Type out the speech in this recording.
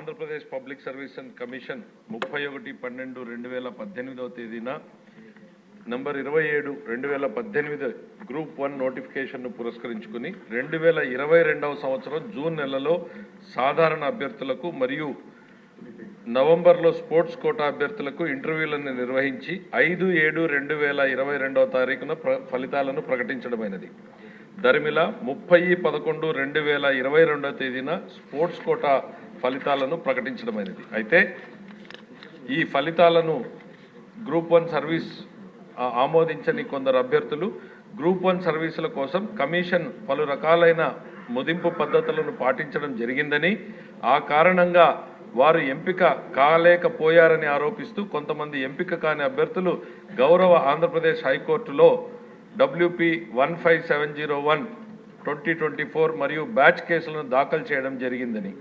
Andhra Pradesh public service commission 31/12/2018 తేదీన number 27/2018 group 1 నోటిఫికేషన్ను పురస్కరించుకుని 2022వ సంవత్సరం జూన్ నెలలో సాధారణ అభ్యర్థులకు మరియు నవంబర్లో స్పోర్ట్స్ కోటా అభ్యర్థులకు ఇంటర్వ్యూలను నిర్వహించి 5/7/2022 తారీఖున ఫలితాలను ప్రకటించడమైనది. దరిమిలా 30/11/2022 తేదీన స్పోర్ట్స్ కోటా ఫలితాలను ప్రకటించడమైనది. అయితే ఈ ఫలితాలను గ్రూప్ 1 సర్వీస్ ఆమోదించని కొందరు అభ్యర్థులు గ్రూప్ 1 సర్వీసుల కోసం కమిషన్ పలు రకాలైన మదింపు పద్ధతులను పాటించడం జరిగిందని, ఆ కారణంగా వారు ఎంపిక కాలేకపోయారని ఆరోపిస్తూ కొంతమంది ఎంపిక కాని అభ్యర్థులు గౌరవ ఆంధ్రప్రదేశ్ హైకోర్టులో WP 15701/2024 మరియు బ్యాచ్ కేసులను దాఖలు చేయడం జరిగిందని